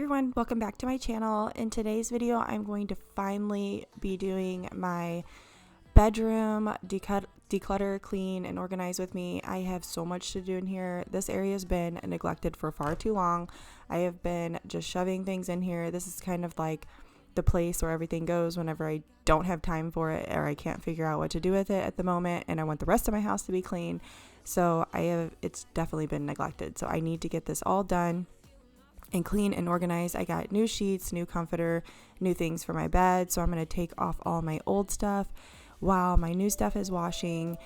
everyone, welcome back to my channel. In today's video, I'm going to finally be doing my bedroom declutter, clean, and organize with me. I have so much to do in here. This area has been neglected for far too long. I have been just shoving things in here. This is kind of like the place where everything goes whenever I don't have time for it or I can't figure out what to do with it at the moment and I want the rest of my house to be clean. So it's definitely been neglected. So I need to get this all done and clean and organized. I got new sheets, new comforter, new things for my bed. So I'm going to take off all my old stuff while my new stuff is washing.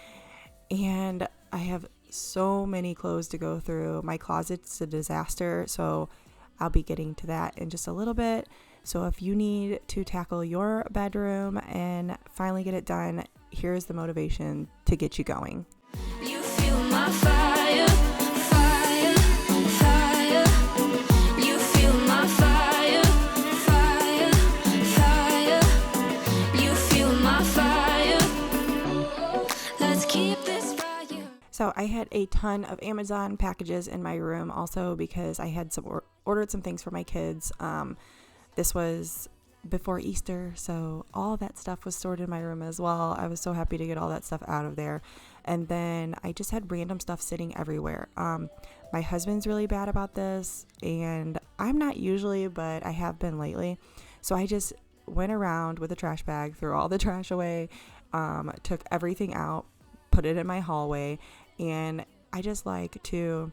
And I have so many clothes to go through. My closet's a disaster. So I'll be getting to that in just a little bit. So if you need to tackle your bedroom and finally get it done, here's the motivation to get you going. You feel my fire, fire, fire. You feel my fire, fire, fire. You feel my fire. Let's keep this fire. So I had a ton of Amazon packages in my room also because I had ordered some things for my kids. This was before Easter, so all that stuff was stored in my room as well. I was so happy to get all that stuff out of there. And then I just had random stuff sitting everywhere. My husband's really bad about this, and I'm not usually, but I have been lately. So I just went around with a trash bag, threw all the trash away, took everything out, put it in my hallway, and I just like to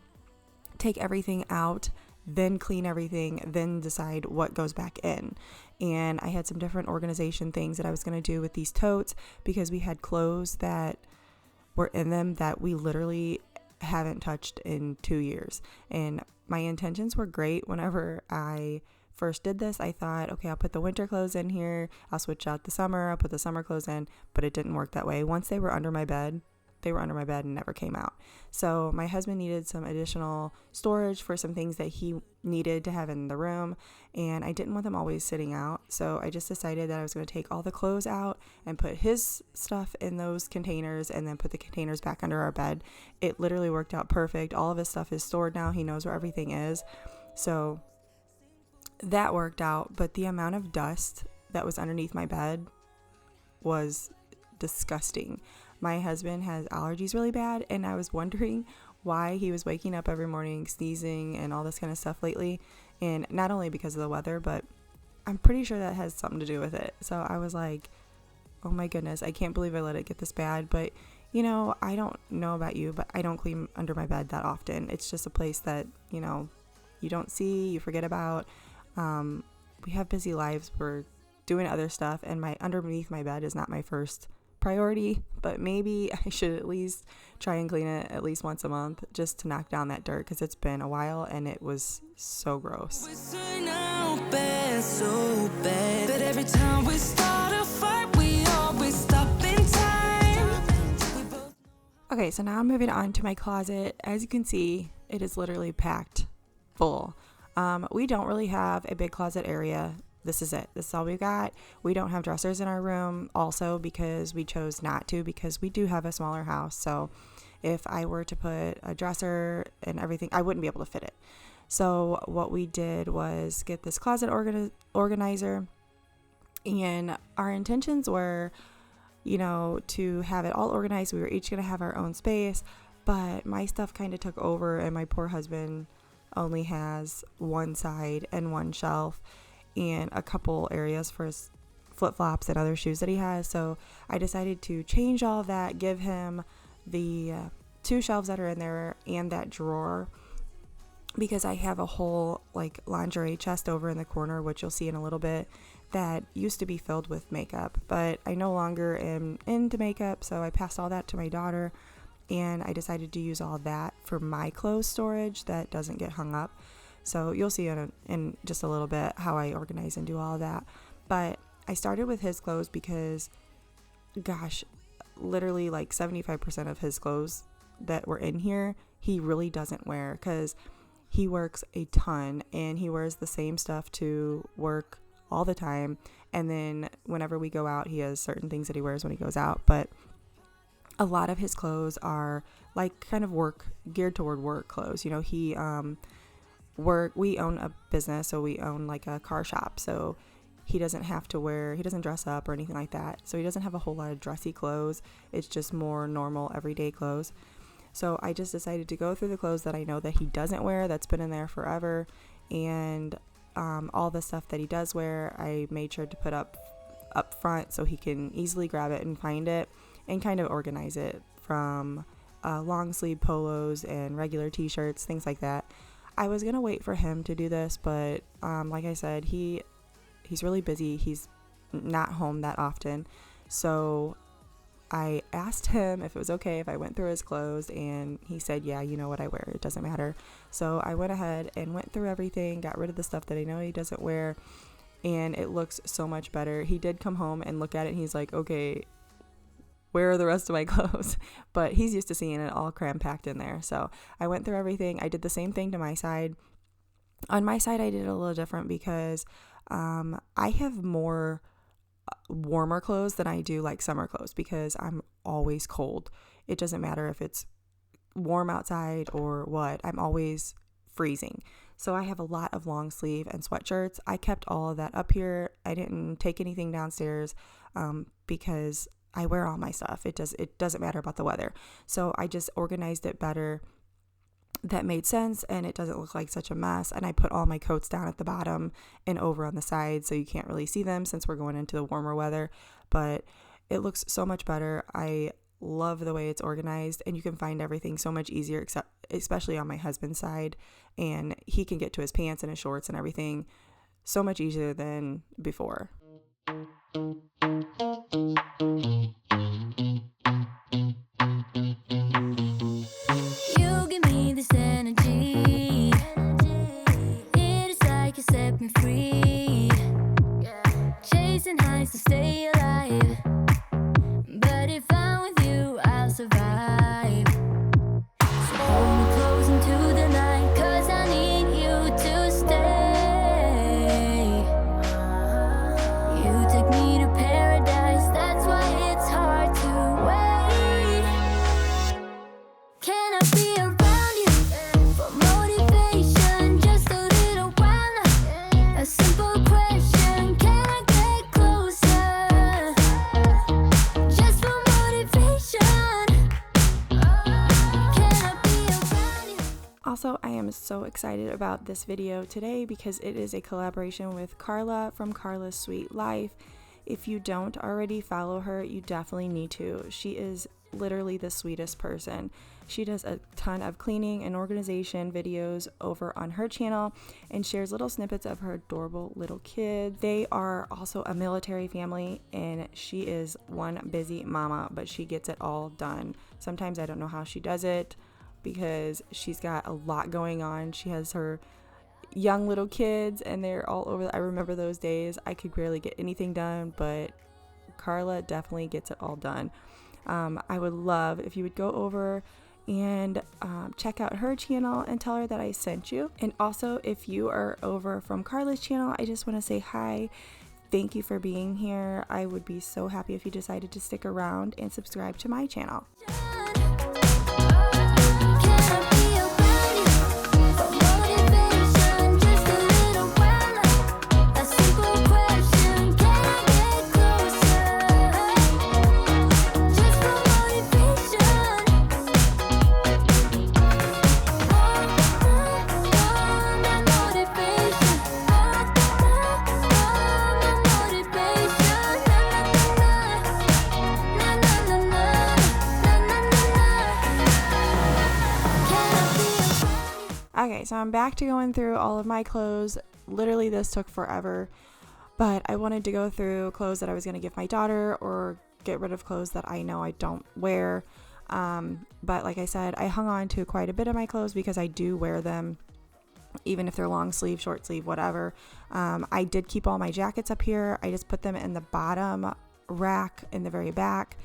take everything out, then clean everything, then decide what goes back in. And I had some different organization things that I was going to do with these totes because we had clothes that were in them that we literally haven't touched in 2 years. And my intentions were great. Whenever I first did this, I thought, okay, I'll put the winter clothes in here. I'll switch out the summer. I'll put the summer clothes in, but it didn't work that way. Once they were under my bed, and never came out. So my husband needed some additional storage for some things that he needed to have in the room, and I didn't want them always sitting out. So I just decided that I was going to take all the clothes out and put his stuff in those containers and then put the containers back under our bed. It literally worked out perfect. All of his stuff is stored now. He knows where everything is. So that worked out, but the amount of dust that was underneath my bed was disgusting. My husband has allergies really bad, and I was wondering why he was waking up every morning sneezing and all this kind of stuff lately. And not only because of the weather, but I'm pretty sure that has something to do with it. So I was like, oh my goodness, I can't believe I let it get this bad. But you know, I don't know about you, but I don't clean under my bed that often. It's just a place that, you know, you don't see, you forget about. We have busy lives. We're doing other stuff, and underneath my bed is not my first priority, but maybe I should at least try and clean it at least once a month just to knock down that dirt, because it's been a while and it was so gross. So bad, but every time we start a fight, we always stop in time. Okay, so now I'm moving on to my closet. As you can see, it is literally packed full. We don't really have a big closet area. This is it. This is all we got. We don't have dressers in our room also because we chose not to, because we do have a smaller house. So if I were to put a dresser and everything, I wouldn't be able to fit it. So what we did was get this closet organizer, and our intentions were, you know, to have it all organized. We were each going to have our own space, but my stuff kind of took over, and my poor husband only has one side and one shelf and a couple areas for his flip-flops and other shoes that he has. So I decided to change all of that, give him the 2 shelves that are in there and that drawer, because I have a whole like lingerie chest over in the corner, which you'll see in a little bit, that used to be filled with makeup, but I no longer am into makeup. So I passed all that to my daughter, and I decided to use all that for my clothes storage that doesn't get hung up. So you'll see in just a little bit how I organize and do all of that. But I started with his clothes because, gosh, literally like 75% of his clothes that were in here, he really doesn't wear, because he works a ton and he wears the same stuff to work all the time. And then whenever we go out, he has certain things that he wears when he goes out. But a lot of his clothes are like kind of geared toward work clothes. You know, he we own a business, so we own like a car shop, so he doesn't dress up or anything like that, so he doesn't have a whole lot of dressy clothes. It's just more normal everyday clothes. So I just decided to go through the clothes that I know that he doesn't wear, that's been in there forever, and all the stuff that he does wear, I made sure to put up front so he can easily grab it and find it, and kind of organize it from long sleeve polos and regular t-shirts, things like that. I was gonna wait for him to do this, but like I said, he's really busy. He's not home that often, so I asked him if it was okay if I went through his clothes, and he said, yeah, you know what I wear, it doesn't matter. So I went ahead and went through everything, got rid of the stuff that I know he doesn't wear, and it looks so much better. He did come home and look at it, and he's like, okay, where are the rest of my clothes? But he's used to seeing it all cram packed in there. So I went through everything. I did the same thing to my side. On my side, I did it a little different because I have more warmer clothes than I do like summer clothes, because I'm always cold. It doesn't matter if it's warm outside or what, I'm always freezing. So I have a lot of long sleeve and sweatshirts. I kept all of that up here. I didn't take anything downstairs because I wear all my stuff. It doesn't matter about the weather. So I just organized it better. That made sense, and it doesn't look like such a mess. And I put all my coats down at the bottom and over on the side, so you can't really see them since we're going into the warmer weather, but it looks so much better. I love the way it's organized, and you can find everything so much easier, especially on my husband's side, and he can get to his pants and his shorts and everything so much easier than before. You give me this energy. It is like you set me free. Chasing highs to stay alive. But if I'm with you, I'll survive. So hold me close into the night, 'cause I need you to stay. You take me to paradise, that's why it's hard to wait. Can I be around you for motivation? Just a little while now. A simple question, can I get closer? Just for motivation. Can I be around you? Also, I am so excited about this video today because it is a collaboration with Carla from Carla's Sweet Life. If you don't already follow her, you definitely need to. She is literally the sweetest person. She does a ton of cleaning and organization videos over on her channel and shares little snippets of her adorable little kids. They are also a military family, and she is one busy mama, but she gets it all done. Sometimes I don't know how she does it because she's got a lot going on. She has her young little kids and they're all over. I remember those days. I could barely get anything done, but Carla definitely gets it all done. I would love if you would go over and check out her channel and tell her that I sent you. And also, if you are over from Carla's channel, I just want to say hi. Thank you for being here. I would be so happy if you decided to stick around and subscribe to my channel. Okay, so I'm back to going through all of my clothes. Literally, this took forever, but I wanted to go through clothes that I was going to give my daughter or get rid of clothes that I know I don't wear. But like I said, I hung on to quite a bit of my clothes because I do wear them, even if they're long sleeve, short sleeve, whatever. I did keep all my jackets up here. I just put them in the bottom rack in the very back.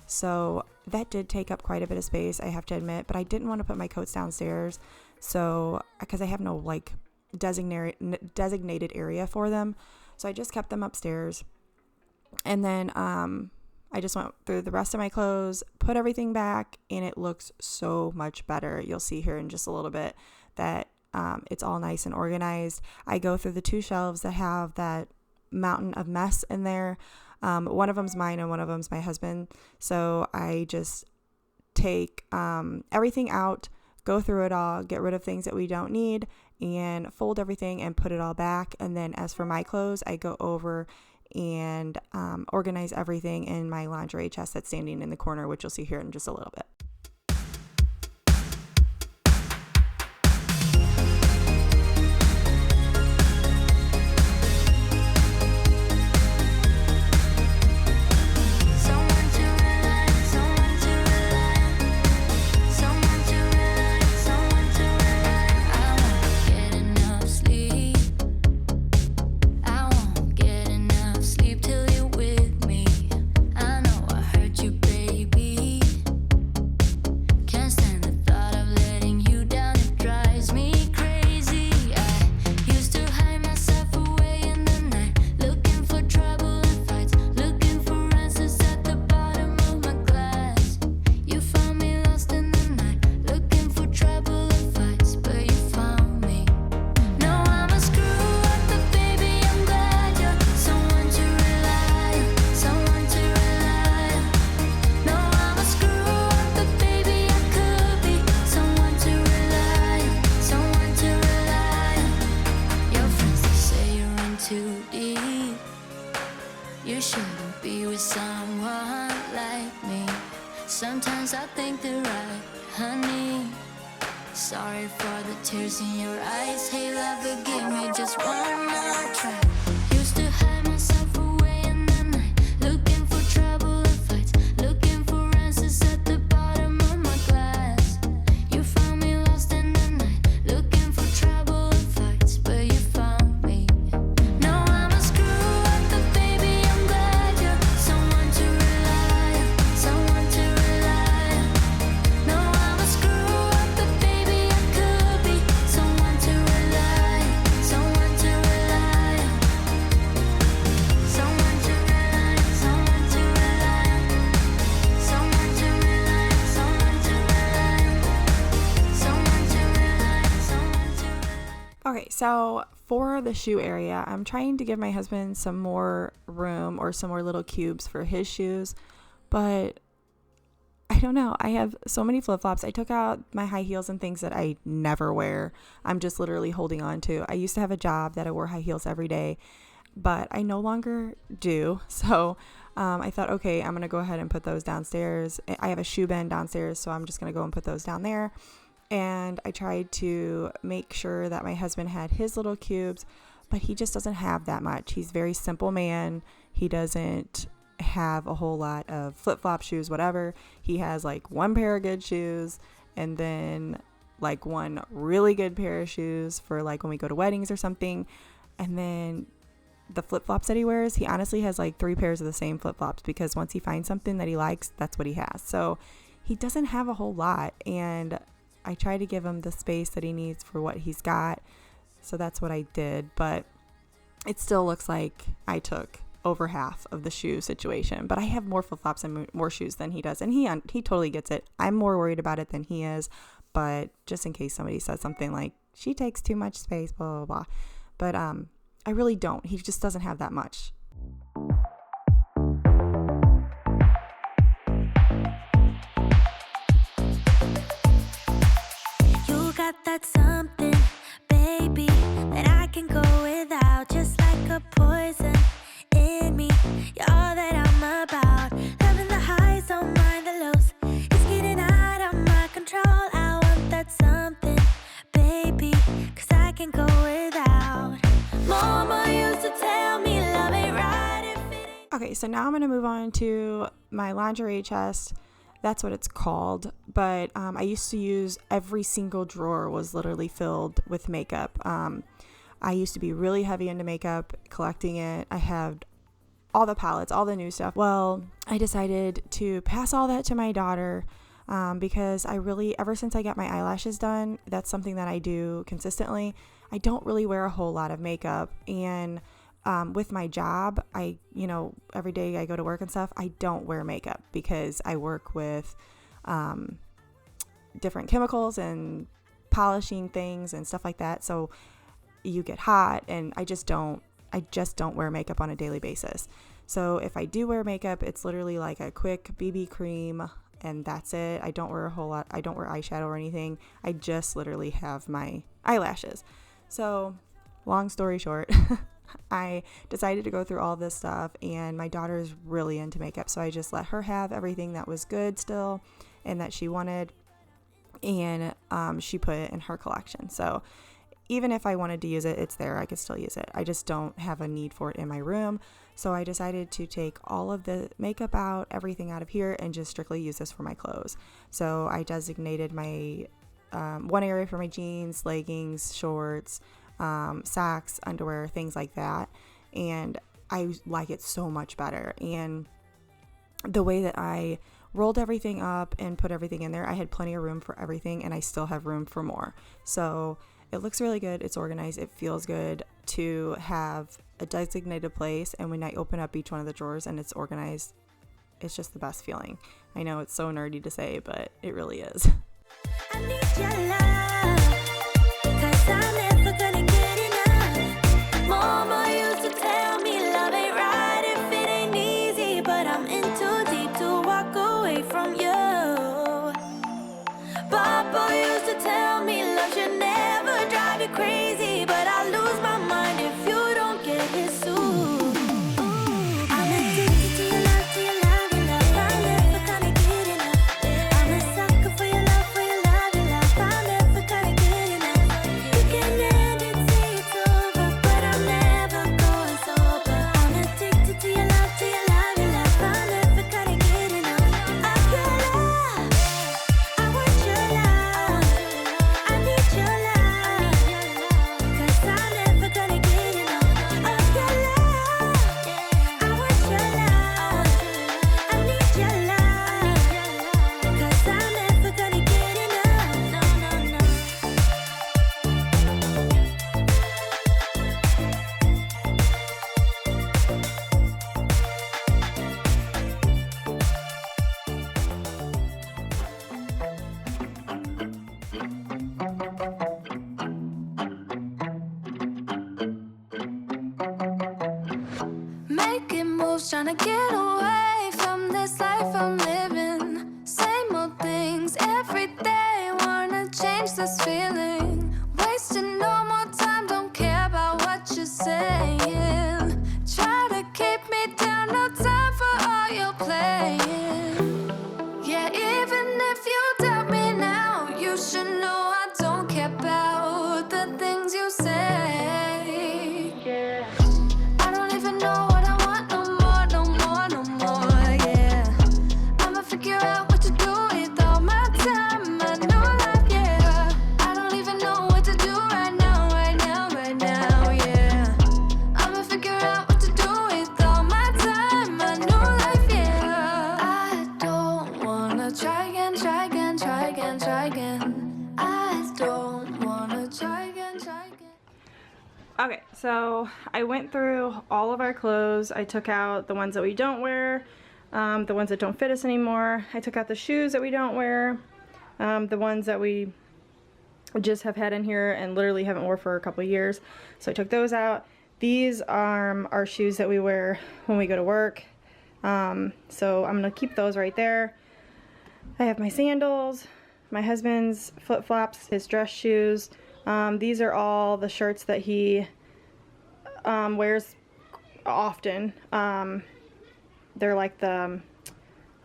So that did take up quite a bit of space, I have to admit, but I didn't want to put my coats downstairs. So, because I have no like designated area for them. So I just kept them upstairs. And then I just went through the rest of my clothes, put everything back, and it looks so much better. You'll see here in just a little bit that it's all nice and organized. I go through the 2 shelves that have that mountain of mess in there. One of them's mine and one of them's my husband. So I just take everything out, go through it all, get rid of things that we don't need, and fold everything and put it all back. And then as for my clothes, I go over and organize everything in my lingerie chest that's standing in the corner, which you'll see here in just a little bit. You shouldn't be with someone like me. Sometimes I think they're right, honey. Sorry for the tears in your eyes. Hey, love, forgive me just one more try. Used to hide myself away in the night, looking for trouble and fights, looking for answers at the bottom of my glass. You found me lost in the night, looking for trouble and fights, but you found me. No, I'm a screw up, but baby, I'm glad you're someone to rely on, someone to rely on. No, I'm a screw up, but baby, I could be someone to rely on, someone to rely on, someone to rely on, someone to rely on, someone to rely on, someone to rely on, someone to rely on, someone to rely on. Okay, so for the shoe area, I'm trying to give my husband some more room or some more little cubes for his shoes, but I don't know. I have so many flip-flops. I took out my high heels and things that I never wear. I'm just literally holding on to. I used to have a job that I wore high heels every day, but I no longer do. So I thought, okay, I'm going to go ahead and put those downstairs. I have a shoe bin downstairs, so I'm just going to go and put those down there. And I tried to make sure that my husband had his little cubes, but he just doesn't have that much. He's a very simple man. He doesn't have a whole lot of flip-flop shoes, whatever. He has like one pair of good shoes and then like one really good pair of shoes for like when we go to weddings or something. And then the flip-flops that he wears, he honestly has like 3 pairs of the same flip-flops because once he finds something that he likes, that's what he has. So he doesn't have a whole lot, and I try to give him the space that he needs for what he's got. So that's what I did, but it still looks like I took over half of the shoe situation. But I have more flip-flops and more shoes than he does, and he totally gets it. I'm more worried about it than he is, but just in case somebody says something like, she takes too much space, blah, blah, blah. But I really don't. He just doesn't have that much. You got that something, baby, that I can go without, just like a poison in me. You're all that I'm about, loving the highs, don't mind the lows. It's getting out of my control. I want that something, baby, 'cause I can go without. Mama used to tell me love ain't right if it ain't. Okay, so now I'm going to move on to my lingerie chest. That's what it's called. But I used to use every single drawer was literally filled with makeup. I used to be really heavy into makeup, collecting it. I had all the palettes, all the new stuff. Well, I decided to pass all that to my daughter because I really, ever since I got my eyelashes done, that's something that I do consistently. I don't really wear a whole lot of makeup, and with my job, every day I go to work and stuff, I don't wear makeup because I work with different chemicals and polishing things and stuff like that. So you get hot, and I just don't wear makeup on a daily basis. So if I do wear makeup, it's literally like a quick BB cream, and that's it. I don't wear a whole lot. I don't wear eyeshadow or anything. I just literally have my eyelashes. So long story short, I decided to go through all this stuff, and my daughter is really into makeup, so I just let her have everything that was good still and that she wanted, and she put it in her collection. So even if I wanted to use it, it's there. I could still use it. I just don't have a need for it in my room. So I decided to take all of the makeup out, everything out of here, and just strictly use this for my clothes. So I designated my one area for my jeans, leggings, shorts, socks, underwear, things like that. And I like it so much better. And the way that I rolled everything up and put everything in there, I had plenty of room for everything, and I still have room for more. So it looks really good. It's organized. It feels good to have a designated place. And when I open up each one of the drawers and it's organized, it's just the best feeling. I know it's so nerdy to say, but it really is. I need your love, 'cause I'm never gonna get enough. Mama used to tell me love ain't right if it ain't easy, but I'm in too deep to walk away from you. Papa used to tell me love should never drive you crazy, but I lose my mind if you don't get his suit. I'm addicted to your love, to your love, your love. I'm never gonna get enough. I'm a sucker for your love, for your love, your love. I'm never gonna get enough. You can end it, say it's over, but I'm never going sober. I'm addicted to your love, to your love, your love. I'm never gonna get enough of your love. I want your love. I need your love, 'cause I'm never gonna get enough of your love. I want your love. I need your love, 'cause I'm never gonna get enough. No, no, no. Making moves, trying to get away from this life I'm living. Same old things every day, wanna change this feeling. Wasting no more time, don't care about what you're saying. Try to keep me down, no time for all your playing. Yeah, even if you doubt me now, you should know I don't care about the things you say. Yeah. I don't even know what I want no more, no more, no more, yeah. I'ma figure out what to do with all my time, my new life, yeah. I don't even know what to do right now, right now, right now, yeah. I'ma figure out what to do with all my time, my new life, yeah. I don't wanna try again, try again, try again, try again. I don't wanna try again, try again. Okay, so I went through all of our clothes. I took out the ones that we don't wear, the ones that don't fit us anymore. I took out the shoes that we don't wear, the ones that we just have had in here and literally haven't worn for a couple of years. So I took those out. These are our shoes that we wear when we go to work. So I'm gonna keep those right there. I have my sandals, my husband's flip-flops, his dress shoes. These are all the shirts that he wears often. They're like the,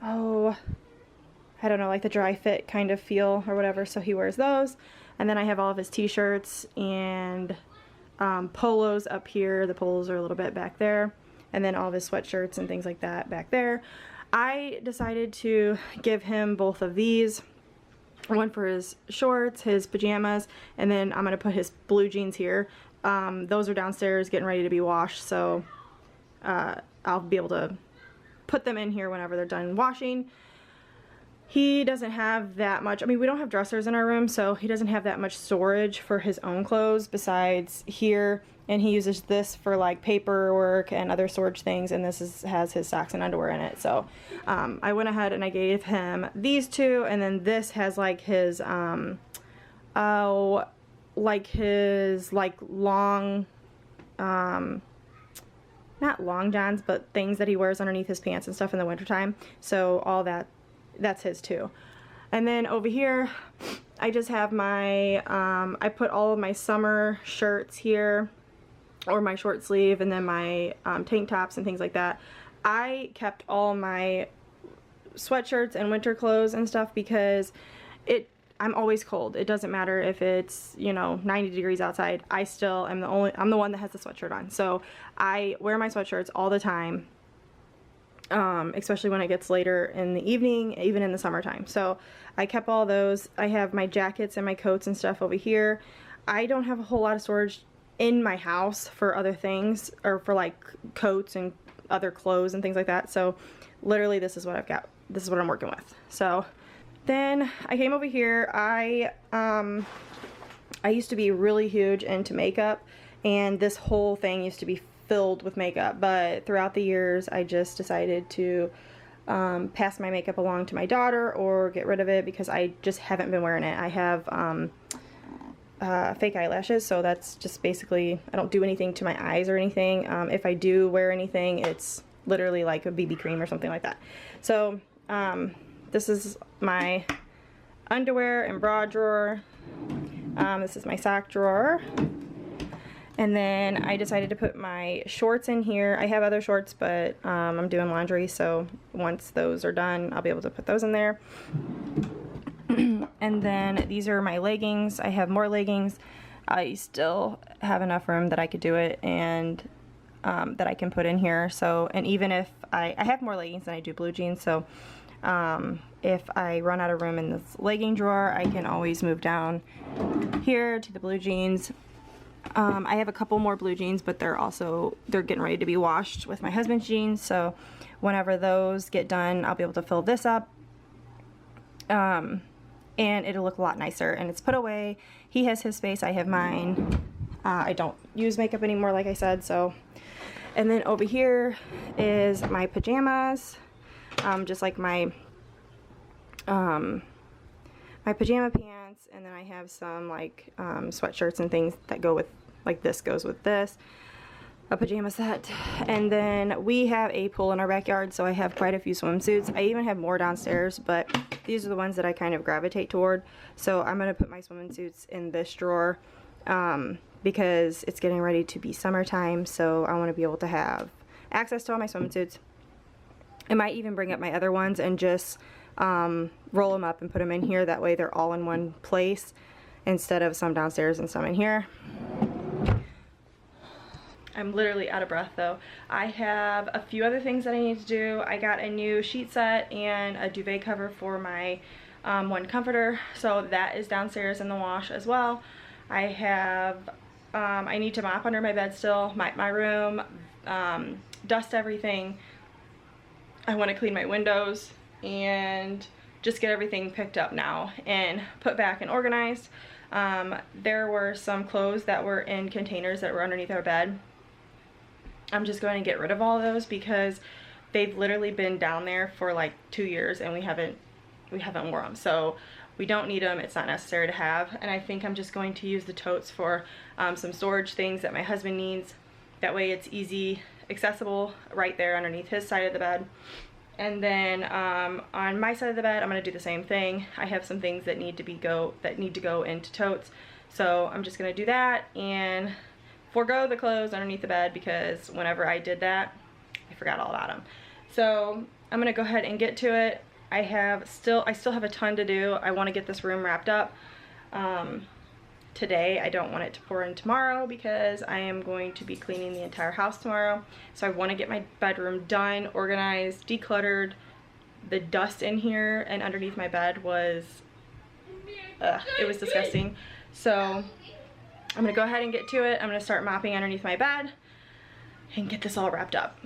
I don't know, like the dry fit kind of feel or whatever, so he wears those. And then I have all of his t-shirts and polos up here. The polos are a little bit back there. And then all of his sweatshirts and things like that back there. I decided to give him both of these. One for his shorts, his pajamas, and then I'm going to put his blue jeans here. Those are downstairs getting ready to be washed, so I'll be able to put them in here whenever they're done washing. He doesn't have that much, I mean, we don't have dressers in our room, so he doesn't have that much storage for his own clothes besides here, and he uses this for like paperwork and other storage things, and has his socks and underwear in it. So I went ahead and I gave him these two, and then this has like his like his like long, not long johns, but things that he wears underneath his pants and stuff in the wintertime. So all that's his too. And then over here, I just have my, I put all of my summer shirts here, or my short sleeve, and then my tank tops and things like that. I kept all my sweatshirts and winter clothes and stuff because I'm always cold. It doesn't matter if it's, you know, 90 degrees outside. I still am I'm the one that has the sweatshirt on. So I wear my sweatshirts all the time, especially when it gets later in the evening, even in the summertime. So I kept all those. I have my jackets and my coats and stuff over here. I don't have a whole lot of storage in my house for other things, or for like coats and other clothes and things like that. So literally this is what I've got. This is what I'm working with. So then I came over here. I used to be really huge into makeup, and this whole thing used to be filled with makeup, but throughout the years I just decided to pass my makeup along to my daughter or get rid of it because I just haven't been wearing it. I have fake eyelashes, so that's just basically, I don't do anything to my eyes or anything. If I do wear anything, it's literally like a BB cream or something like that. So this is my underwear and bra drawer. This is my sock drawer. And then I decided to put my shorts in here. I have other shorts, but I'm doing laundry, so once those are done, I'll be able to put those in there. And then these are my leggings. I have more leggings. I still have enough room that I could do it, and that I can put in here. So, and even if I have more leggings than I do blue jeans, so if I run out of room in this legging drawer, I can always move down here to the blue jeans. I have a couple more blue jeans, but they're getting ready to be washed with my husband's jeans, so whenever those get done, I'll be able to fill this up, and it'll look a lot nicer, and it's put away. He has his space, I have mine. I don't use makeup anymore, like I said, so. And then over here is my pajamas, just like my pajama pants, and then I have some like sweatshirts and things that go with, like this goes with this, a pajama set. And then we have a pool in our backyard, so I have quite a few swimsuits. I even have more downstairs, but these are the ones that I kind of gravitate toward. So I'm gonna put my swimsuits in this drawer because it's getting ready to be summertime, so I want to be able to have access to all my swimsuits. I might even bring up my other ones and just roll them up and put them in here. That way they're all in one place instead of some downstairs and some in here. I'm literally out of breath though. I have a few other things that I need to do. I got a new sheet set and a duvet cover for my one comforter, so that is downstairs in the wash as well. I have I need to mop under my bed still, my room, dust everything. I want to clean my windows and just get everything picked up now and put back and organized. There were some clothes that were in containers that were underneath our bed. I'm just going to get rid of all of those because they've literally been down there for like 2 years and we haven't worn them. So we don't need them, it's not necessary to have. And I think I'm just going to use the totes for some storage things that my husband needs. That way it's easy, accessible right there underneath his side of the bed. And then on my side of the bed, I'm gonna do the same thing. I have some things that need to go into totes. So I'm just gonna do that and forego the clothes underneath the bed because whenever I did that, I forgot all about them. So I'm gonna go ahead and get to it. I still have a ton to do. I want to get this room wrapped up today. I don't want it to pour in tomorrow because I am going to be cleaning the entire house tomorrow. So I want to get my bedroom done, organized, decluttered. The dust in here and underneath my bed was, it was disgusting. So I'm gonna go ahead and get to it. I'm gonna start mopping underneath my bed and get this all wrapped up.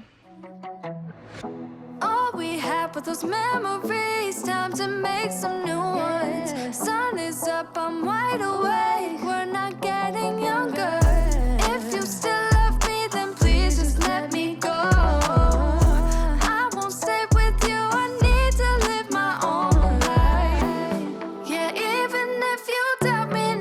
All we had were those memories, time to make some new ones. Sun is up, I'm wide awake, we're not getting younger. If you still love me, then please just let me go. I won't stay with you, I need to live my own life. Yeah, even if you doubt me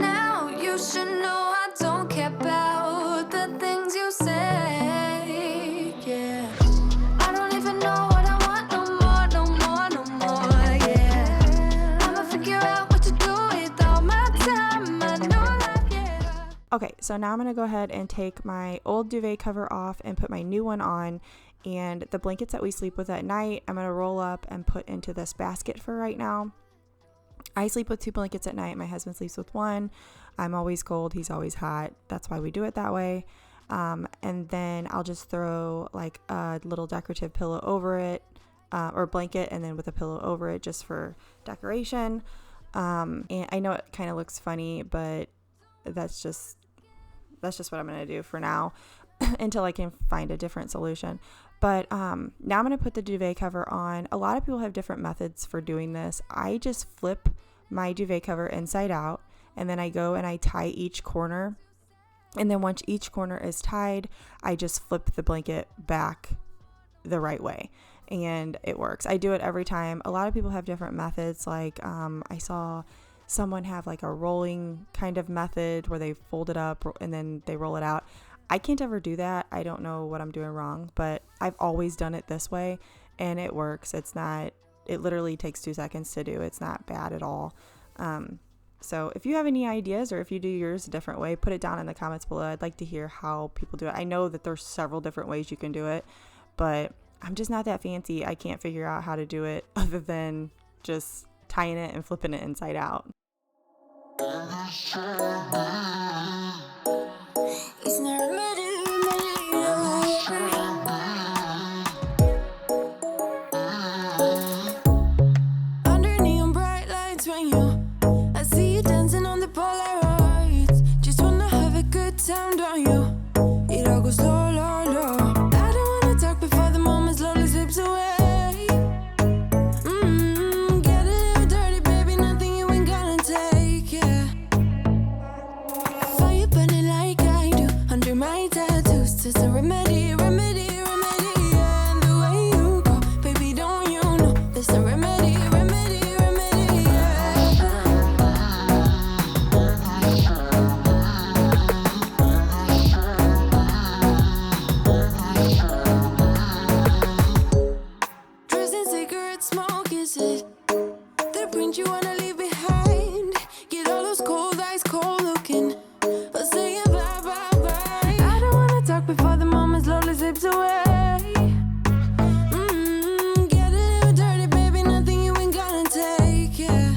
Okay, so now I'm going to go ahead and take my old duvet cover off and put my new one on. And the blankets that we sleep with at night, I'm going to roll up and put into this basket for right now. I sleep with 2 blankets at night. My husband sleeps with 1. I'm always cold. He's always hot. That's why we do it that way. And then I'll just throw like a little decorative pillow over it, or blanket, and then with a pillow over it just for decoration. And I know it kind of looks funny, but that's just what I'm going to do for now until I can find a different solution. But now I'm going to put the duvet cover on. A lot of people have different methods for doing this. I just flip my duvet cover inside out, and then I go and I tie each corner. And then once each corner is tied, I just flip the blanket back the right way. And it works. I do it every time. A lot of people have different methods. Like I saw someone have like a rolling kind of method where they fold it up and then they roll it out. I can't ever do that. I don't know what I'm doing wrong, but I've always done it this way and it works. It literally takes 2 seconds to do. It's not bad at all. So if you have any ideas, or if you do yours a different way, put it down in the comments below. I'd like to hear how people do it. I know that there's several different ways you can do it, but I'm just not that fancy. I can't figure out how to do it other than just tying it and flipping it inside out. Under neon bright lights when I see you dancing on the Polaroids. Just wanna have a good time, don't you? It all goes low, low, low. I don't wanna talk before the moment slowly slips away. Get a little dirty, baby, nothing you ain't gonna take, yeah. Fire burning like I do under my tattoos. There's a remedy, remedy, remedy, yeah. And the way you go, baby, don't you know? There's a remedy, remedy, remedy, yeah. Dressed in cigarette smoke, is it the print you wanna leave behind? Get all those cold eyes cold looking, but saying bye, bye, bye. I don't wanna talk before the moment slowly slips away. Get a little dirty, baby, nothing you ain't gonna take, yeah.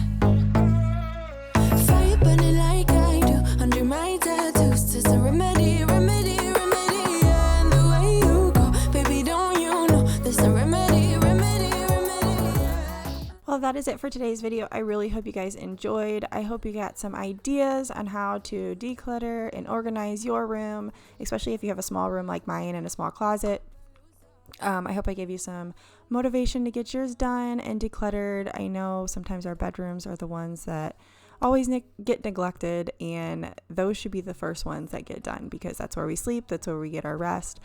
Fire burning like I do under my tattoos. There's a remedy, remedy, remedy, yeah. And the way you go, baby, don't you know? There's a remedy, remedy, remedy, yeah. Well, that is it for today's video. I really hope you guys enjoyed. I hope you got some ideas on how to declutter and organize your room, especially if you have a small room like mine and a small closet. I hope I gave you some motivation to get yours done and decluttered. I know sometimes our bedrooms are the ones that always get neglected, and those should be the first ones that get done because that's where we sleep, that's where we get our rest,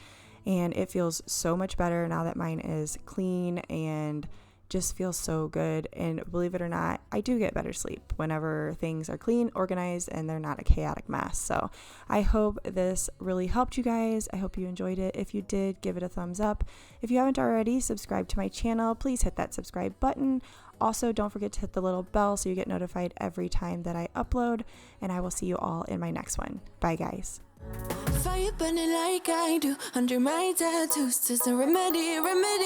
and it feels so much better now that mine is clean and just feels so good. And believe it or not, I do get better sleep whenever things are clean, organized, and they're not a chaotic mess. So I hope this really helped you guys. I hope you enjoyed it. If you did, give it a thumbs up. If you haven't already, subscribe to my channel. Please hit that subscribe button. Also, don't forget to hit the little bell so you get notified every time that I upload, and I will see you all in my next one. Bye, guys. Fire burning like I do under my tattoos. There's a remedy, remedy.